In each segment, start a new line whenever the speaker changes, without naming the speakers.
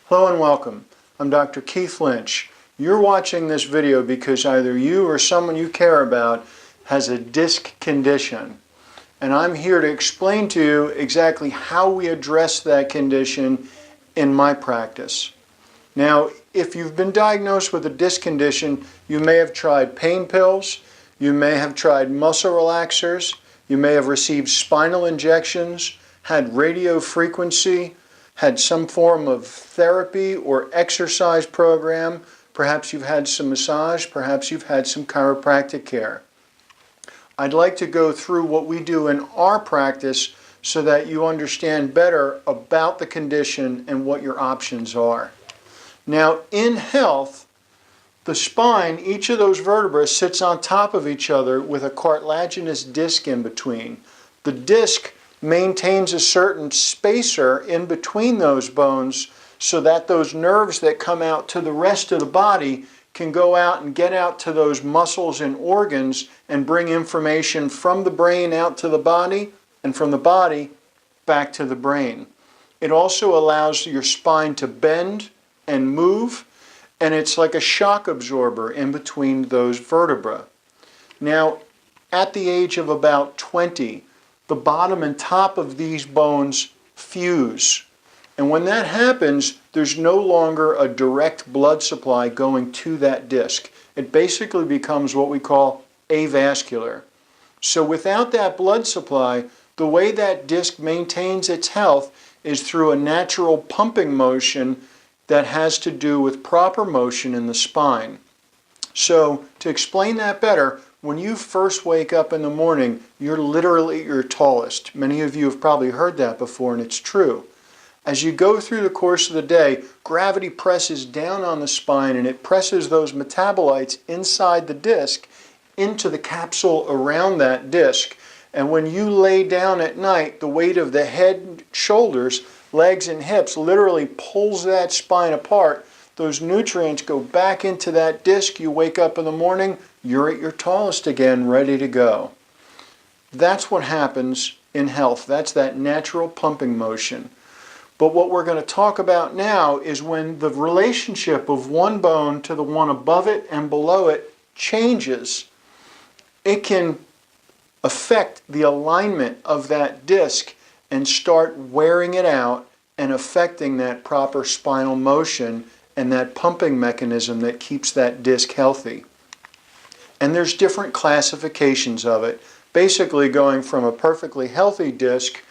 Hello and welcome. I'm Dr. Keith Lynch. You're watching this video because either you or someone you care about has a disc condition. And I'm here to explain to you exactly how we address that condition in my practice. Now, if you've been diagnosed with a disc condition, you may have tried pain pills, you may have tried muscle relaxers, you may have received spinal injections, had radio frequency, had some form of therapy or exercise program, perhaps you've had some massage, perhaps you've had some chiropractic care. I'd like to go through what we do in our practice so that you understand better about the condition and what your options are. Now, in health, the spine, each of those vertebrae sits on top of each other with a cartilaginous disc in between. The disc maintains a certain spacer in between those bones so that those nerves that come out to the rest of the body can go out and get out to those muscles and organs and bring information from the brain out to the body and from the body back to the brain. It also allows your spine to bend and move, and it's like a shock absorber in between those vertebrae. Now, at the age of about 20, the bottom and top of these bones fuse. And when that happens, there's no longer a direct blood supply going to that disc. It basically becomes what we call avascular. So without that blood supply, the way that disc maintains its health is through a natural pumping motion that has to do with proper motion in the spine. So to explain that better, when you first wake up in the morning, you're literally your tallest. Many of you have probably heard that before, and it's true. As you go through the course of the day, gravity presses down on the spine and it presses those metabolites inside the disc into the capsule around that disc. And when you lay down at night, the weight of the head, shoulders, legs, and hips literally pulls that spine apart. Those nutrients go back into that disc. You wake up in the morning, you're at your tallest again, ready to go. That's what happens in health. That's that natural pumping motion. But what we're going to talk about now is when the relationship of one bone to the one above it and below it changes, it can affect the alignment of that disc and start wearing it out and affecting that proper spinal motion and that pumping mechanism that keeps that disc healthy. And there's different classifications of it, basically going from a perfectly healthy disc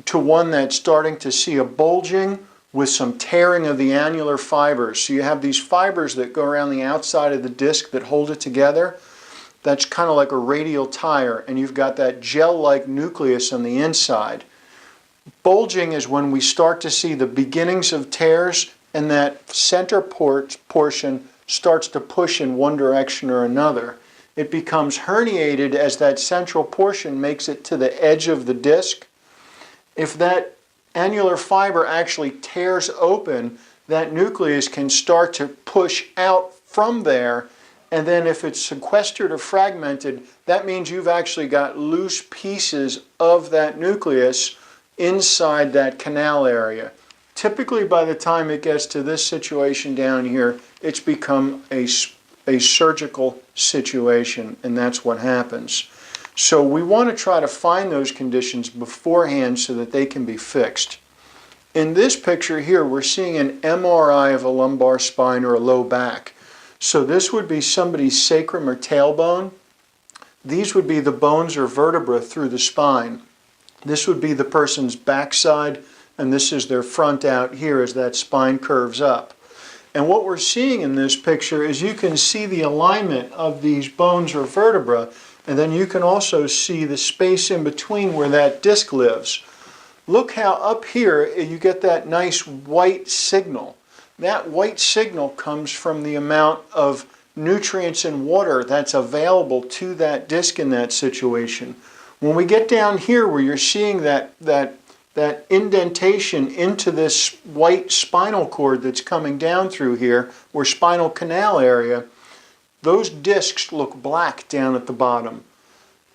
to one that's starting to see a bulging with some tearing of the annular fibers. So you have these fibers that go around the outside of the disc that hold it together. That's kind of like a radial tire, and you've got that gel-like nucleus on the inside. Bulging is when we start to see the beginnings of tears and that center portion starts to push in one direction or another. It becomes herniated as that central portion makes it to the edge of the disc. If that annular fiber actually tears open, that nucleus can start to push out from there, and then if it's sequestered or fragmented, that means you've actually got loose pieces of that nucleus inside that canal area. Typically by the time it gets to this situation down here, it's become a surgical situation, and that's what happens. So we want to try to find those conditions beforehand so that they can be fixed. In this picture here, we're seeing an MRI of a lumbar spine or a low back. So this would be somebody's sacrum or tailbone. These would be the bones or vertebrae through the spine. This would be the person's backside, and this is their front out here as that spine curves up. And what we're seeing in this picture is you can see the alignment of these bones or vertebrae, and then you can also see the space in between where that disc lives. Look how up here you get that nice white signal. That white signal comes from the amount of nutrients and water that's available to that disc in that situation. When we get down here where you're seeing that indentation into this white spinal cord that's coming down through here, or spinal canal area, those discs look black down at the bottom.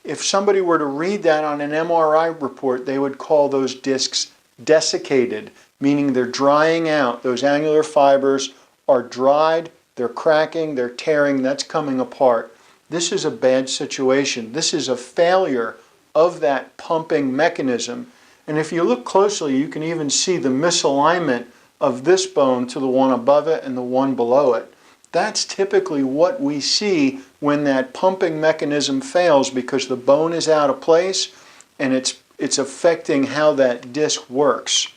If somebody were to read that on an MRI report, they would call those discs desiccated, meaning they're drying out. Those annular fibers are dried, they're cracking, they're tearing, that's coming apart. This is a bad situation. This is a failure of that pumping mechanism. And if you look closely, you can even see the misalignment of this bone to the one above it and the one below it. That's typically what we see when that pumping mechanism fails, because the bone is out of place and it's affecting how that disc works.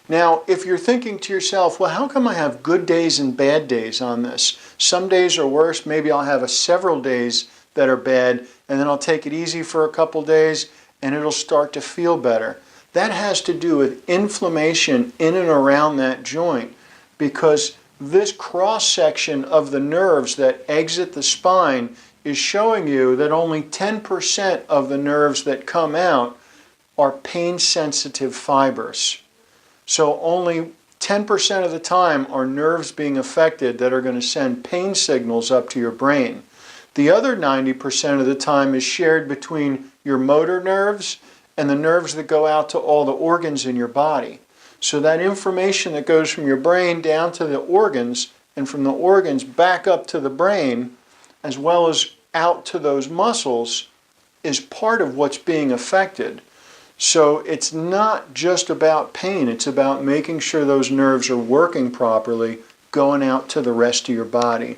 Now, if you're thinking to yourself, well, how come I have good days and bad days on this? Some days are worse. Maybe I'll have several days that are bad, and then I'll take it easy for a couple days, and it'll start to feel better. That has to do with inflammation in and around that joint, because this cross-section of the nerves that exit the spine is showing you that only 10% of the nerves that come out are pain-sensitive fibers. So only 10% of the time are nerves being affected that are going to send pain signals up to your brain. The other 90% of the time is shared between your motor nerves and the nerves that go out to all the organs in your body. So that information that goes from your brain down to the organs, and from the organs back up to the brain, as well as out to those muscles, is part of what's being affected. So it's not just about pain, it's about making sure those nerves are working properly, going out to the rest of your body.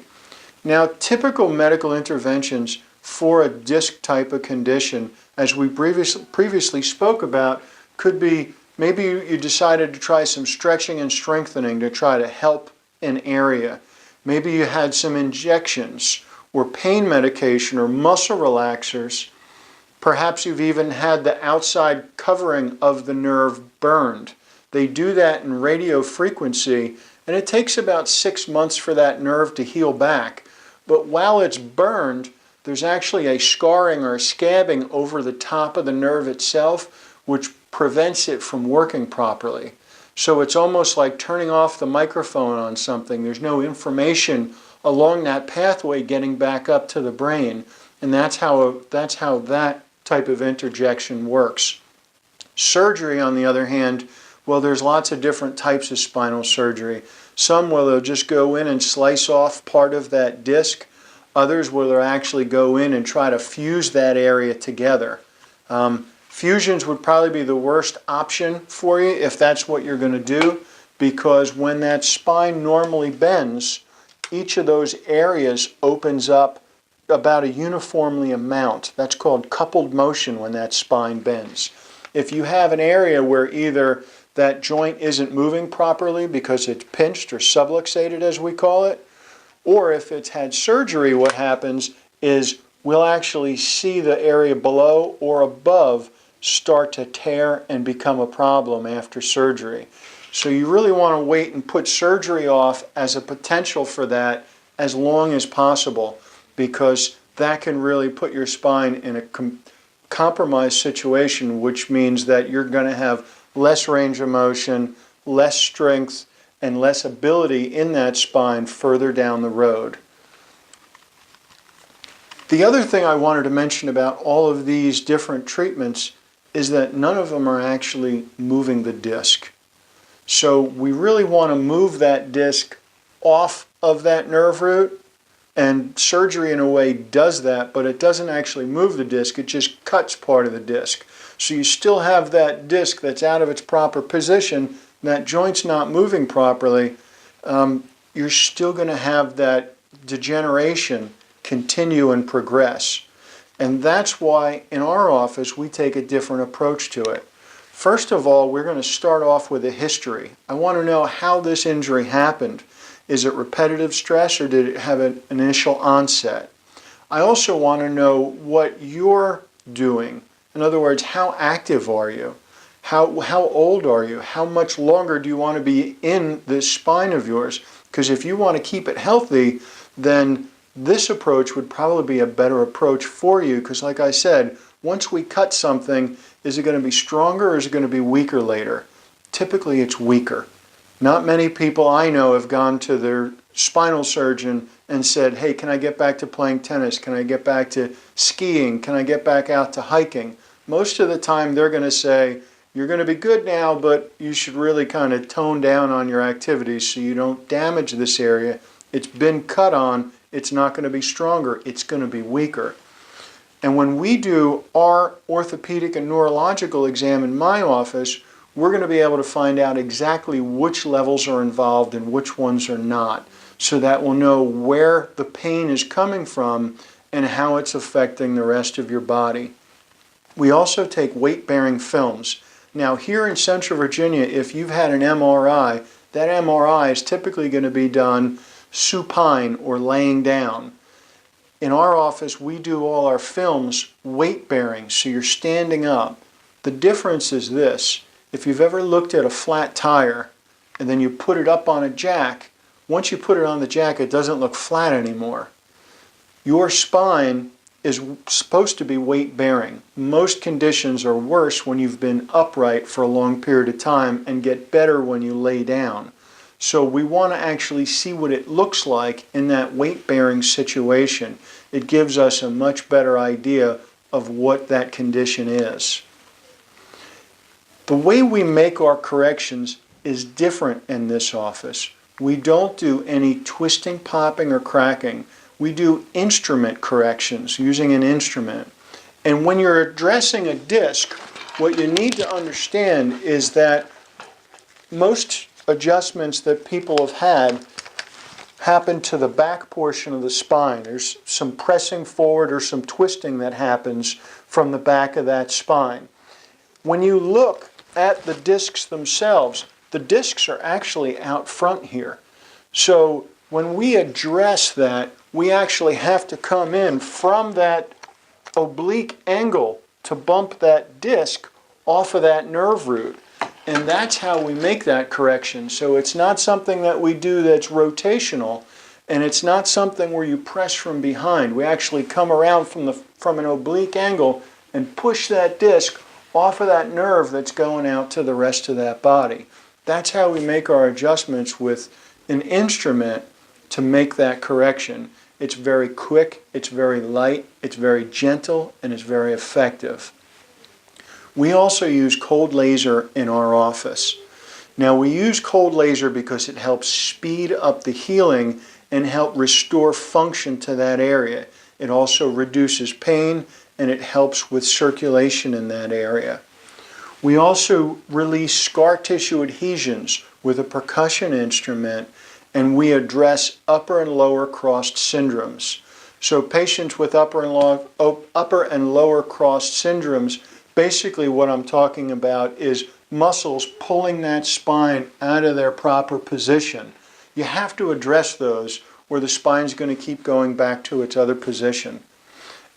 Now, typical medical interventions for a disc type of condition, as we previously spoke about, could be maybe you decided to try some stretching and strengthening to try to help an area. Maybe you had some injections or pain medication or muscle relaxers. Perhaps you've even had the outside covering of the nerve burned. They do that in radio frequency, and it takes about 6 months for that nerve to heal back. But while it's burned, there's actually a scarring or a scabbing over the top of the nerve itself, which prevents it from working properly. So it's almost like turning off the microphone on something. There's no information along that pathway getting back up to the brain, and that's how that type of interjection works. Surgery, on the other hand, well, there's lots of different types of spinal surgery. Some where they'll just go in and slice off part of that disc. Others where they'll actually go in and try to fuse that area together. Fusions would probably be the worst option for you if that's what you're going to do, because when that spine normally bends, each of those areas opens up about a uniformly amount. That's called coupled motion when that spine bends. If you have an area where either that joint isn't moving properly because it's pinched or subluxated, as we call it, or if it's had surgery, what happens is we'll actually see the area below or above start to tear and become a problem after surgery. So you really want to wait and put surgery off as a potential for that as long as possible, because that can really put your spine in a compromised situation, which means that you're going to have less range of motion, less strength, and less ability in that spine further down the road. The other thing I wanted to mention about all of these different treatments is that none of them are actually moving the disc. So we really want to move that disc off of that nerve root, and surgery in a way does that, but it doesn't actually move the disc, it just cuts part of the disc. So you still have that disc that's out of its proper position, that joint's not moving properly, you're still going to have that degeneration continue and progress. And that's why in our office we take a different approach to it. First of all, we're going to start off with a history. I want to know how this injury happened. Is it repetitive stress, or did it have an initial onset? I also want to know what you're doing. In other words, how active are you? How old are you? How much longer do you want to be in this spine of yours? Because if you want to keep it healthy, then this approach would probably be a better approach for you, because like I said, once we cut something, is it going to be stronger or is it going to be weaker later? Typically it's weaker. Not many people I know have gone to their spinal surgeon and said, hey, can I get back to playing tennis? Can I get back to skiing? Can I get back out to hiking? Most of the time they're going to say, you're going to be good now, but you should really kind of tone down on your activities so you don't damage this area. It's been cut on. It's not going to be stronger. It's going to be weaker. And when we do our orthopedic and neurological exam in my office, we're going to be able to find out exactly which levels are involved and which ones are not, so that we'll know where the pain is coming from and how it's affecting the rest of your body. We also take weight-bearing films. Now here in Central Virginia, if you've had an MRI, that MRI is typically going to be done supine or laying down. In our office, we do all our films weight-bearing, so you're standing up. The difference is this: if you've ever looked at a flat tire and then you put it up on a jack, once you put it on the jack, it doesn't look flat anymore. Your spine is supposed to be weight-bearing. Most conditions are worse when you've been upright for a long period of time and get better when you lay down. So we want to actually see what it looks like in that weight-bearing situation. It gives us a much better idea of what that condition is. The way we make our corrections is different in this office. We don't do any twisting, popping, or cracking. We do instrument corrections using an instrument. And when you're addressing a disc, what you need to understand is that most adjustments that people have had happen to the back portion of the spine. There's some pressing forward or some twisting that happens from the back of that spine. When you look at the discs themselves, the discs are actually out front here. So when we address that, we actually have to come in from that oblique angle to bump that disc off of that nerve root. And that's how we make that correction. So it's not something that we do that's rotational, and it's not something where you press from behind. We actually come around from an oblique angle and push that disc off of that nerve that's going out to the rest of that body. That's how we make our adjustments with an instrument to make that correction. It's very quick, it's very light, it's very gentle, and it's very effective. We also use cold laser in our office. Now we use cold laser because it helps speed up the healing and help restore function to that area. It also reduces pain and it helps with circulation in that area. We also release scar tissue adhesions with a percussion instrument, and we address upper and lower crossed syndromes. So patients with upper and lower crossed syndromes, basically what I'm talking about is muscles pulling that spine out of their proper position. You have to address those or the spine's going to keep going back to its other position.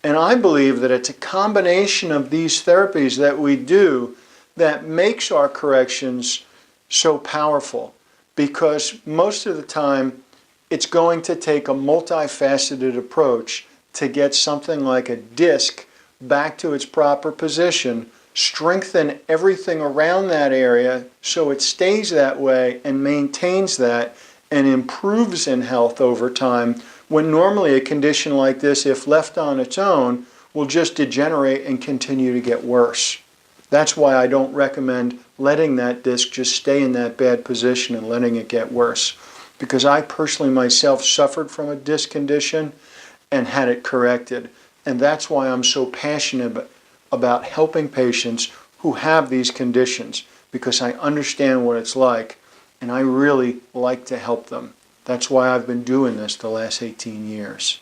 And I believe that it's a combination of these therapies that we do that makes our corrections so powerful, because most of the time it's going to take a multifaceted approach to get something like a disc back to its proper position, strengthen everything around that area so it stays that way and maintains that and improves in health over time, when normally a condition like this, if left on its own, will just degenerate and continue to get worse. That's why I don't recommend letting that disc just stay in that bad position and letting it get worse. Because I personally myself suffered from a disc condition and had it corrected. And that's why I'm so passionate about helping patients who have these conditions, because I understand what it's like and I really like to help them. That's why I've been doing this the last 18 years.